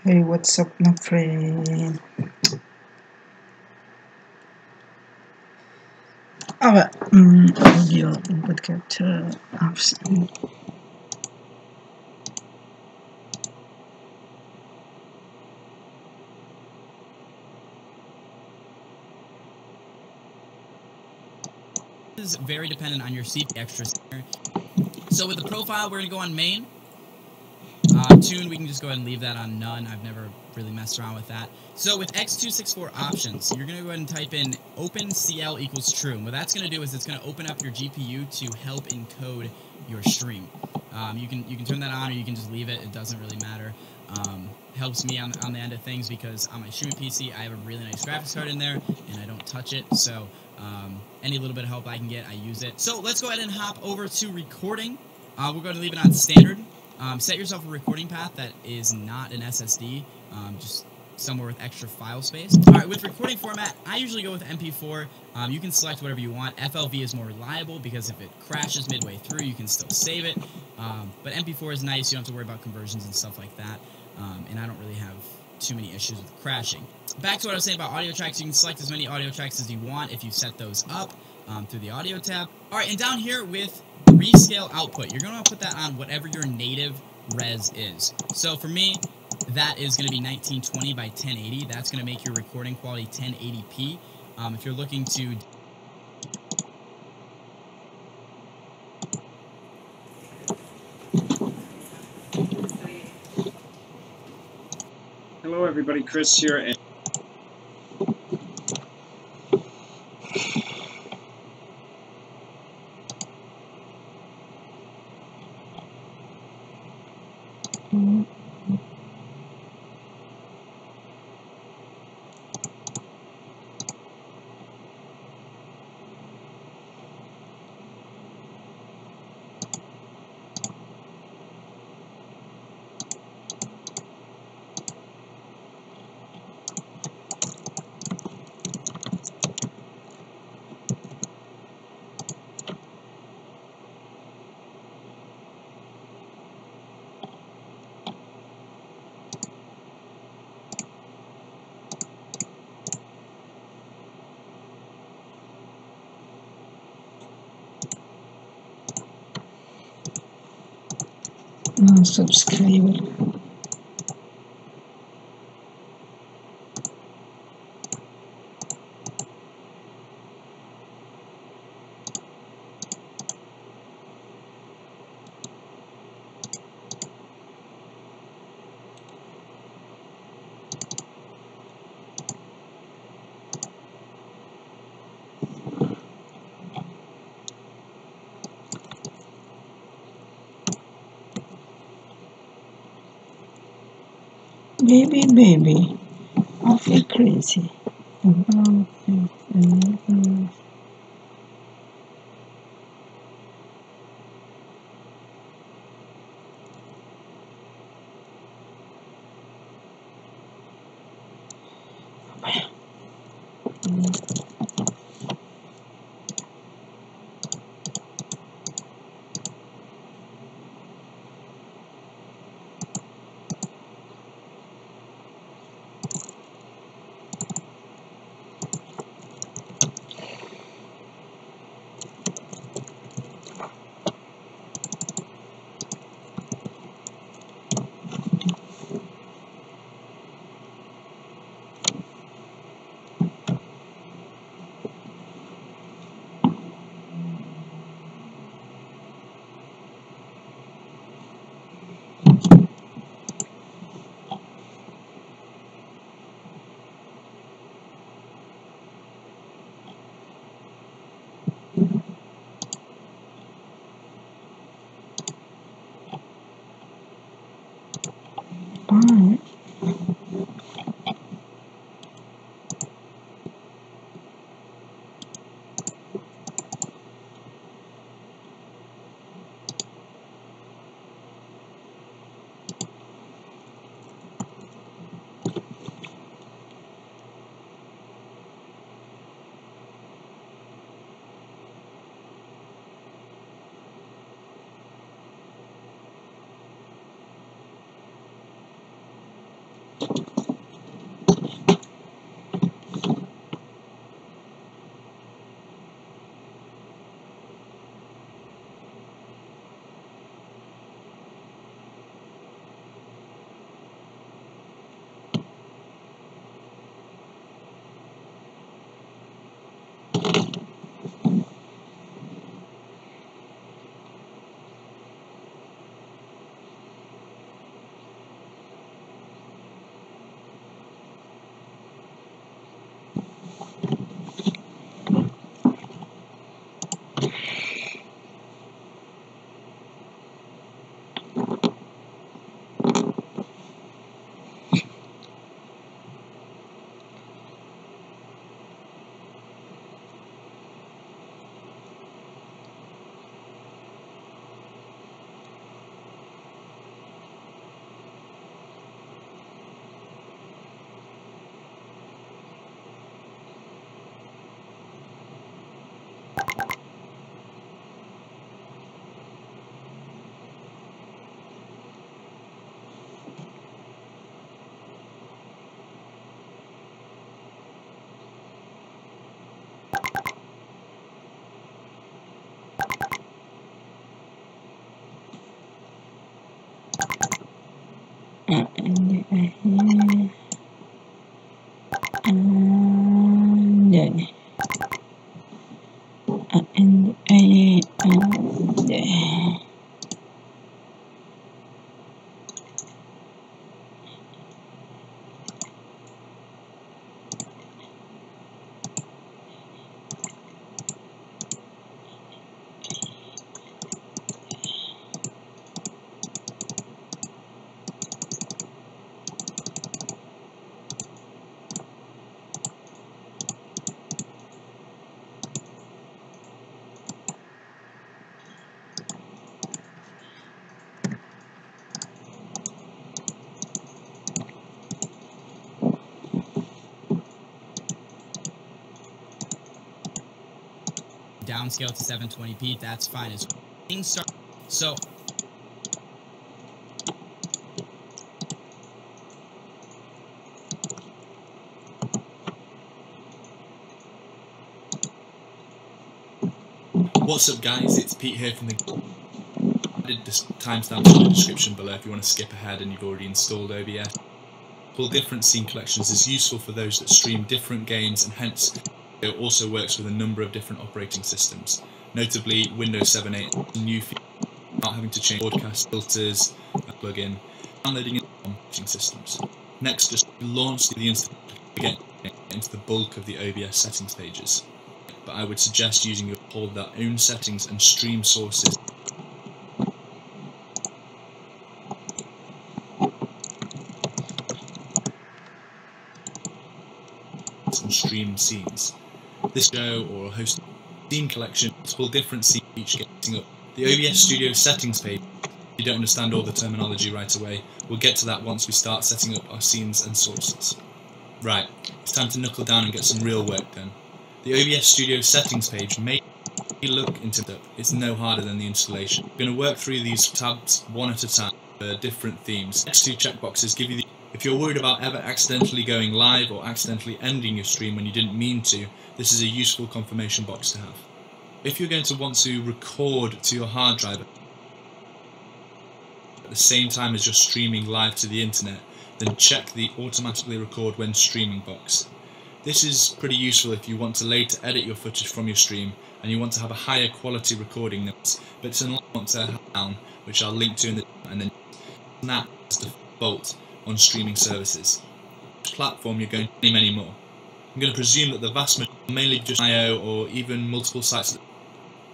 Hey, what's up, my friend? Aber audio input capture option. This is very dependent on your CPU extra center. So with the profile, we're going to go on main. Tune, we can just go ahead and leave that on none. I've never really messed around with that. So with x264 options, you're going to go ahead and type in OpenCL equals true. And what that's going to do is it's going to open up your GPU to help encode your stream. You can turn that on, or you can just leave it. It doesn't really matter. Helps me on the end of things because on my streaming PC, I have a really nice graphics card in there, and I don't touch it. So any little bit of help I can get, I use it. So let's go ahead and hop over to recording. We're going to leave it on standard. Set yourself a recording path that is not an SSD, just somewhere with extra file space. All right, with recording format, I usually go with MP4. You can select whatever you want. FLV is more reliable because if it crashes midway through, you can still save it. But MP4 is nice. You don't have to worry about conversions and stuff like that. And I don't really have too many issues with crashing. Back to what I was saying about audio tracks, you can select as many audio tracks as you want if you set those up through the audio tab. All right, and down here with rescale output, you're going to put that on whatever your native res is. So for me, that is going to be 1920 by 1080. That's going to make your recording quality 1080p. If you're looking to... Hello everybody, Chris here. And No subscriber. Baby, I feel crazy about it. Bye. Downscale to 720p, that's fine as well. So what's up guys, it's Pete here from the... I did this timestamps in the description below if you want to skip ahead and you've already installed OBS. Pull different scene collections is useful for those that stream different games, and hence it also works with a number of different operating systems, notably Windows 7, 8, new features, not having to change broadcast filters, plugin, downloading operating systems. Next, just launch the install to get into the bulk of the OBS settings pages. But I would suggest using your hold their own settings and stream sources and stream scenes. This show or a host scene collection, multiple different scenes each getting up. The OBS Studio settings page, if you don't understand all the terminology right away, we'll get to that once we start setting up our scenes and sources. Right, it's time to knuckle down and get some real work done. The OBS Studio settings page may look into it. It's no harder than the installation. We're going to work through these tabs one at a time for different themes. Next two checkboxes give you the... If you're worried about ever accidentally going live or accidentally ending your stream when you didn't mean to, this is a useful confirmation box to have. If you're going to want to record to your hard drive at the same time as you're streaming live to the internet, then check the automatically record when streaming box. This is pretty useful if you want to later edit your footage from your stream and you want to have a higher quality recording notes, but it's unlike want to have down, which I'll link to in the and then snap as the default on streaming services. Which platform you're going to name anymore. I'm going to presume that the vast majority mainly just IO or even multiple sites,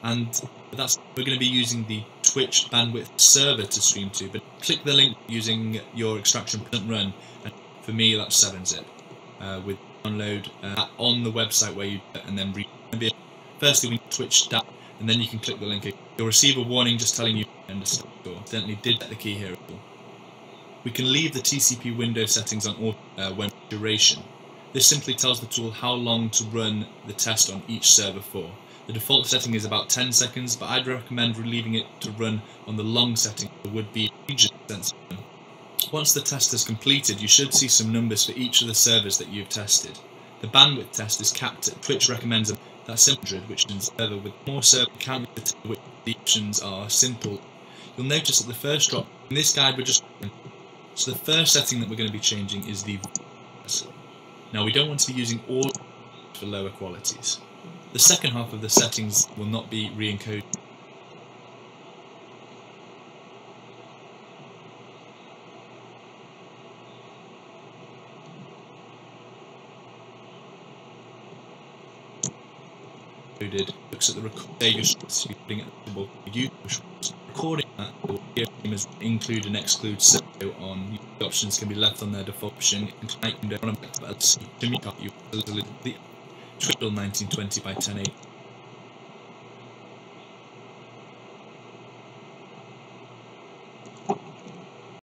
and we're going to be using the Twitch bandwidth server to stream to, but click the link using your extraction run, and for me that's 7-zip with download on the website where you do it, and then firstly we need Twitch that, and then you can click the link. You'll receive a warning just telling you to understand or evidently did get the key here. We can leave the TCP window settings on auto when duration. This simply tells the tool how long to run the test on each server for. The default setting is about 10 seconds, but I'd recommend leaving it to run on the long setting. It would be region sensitive. Once the test is completed, you should see some numbers for each of the servers that you've tested. The bandwidth test is capped at Twitch recommends that's 100, which is server with more server count, which the options are simple. You'll notice that the first drop in this guide so the first setting that we're going to be changing is the Now we don't want to be using all for lower qualities. The second half of the settings will not be re-encoded. Looks at the recording that will include and exclude SEO on. The options can be left on their default option. Twiddle 1920 by 1080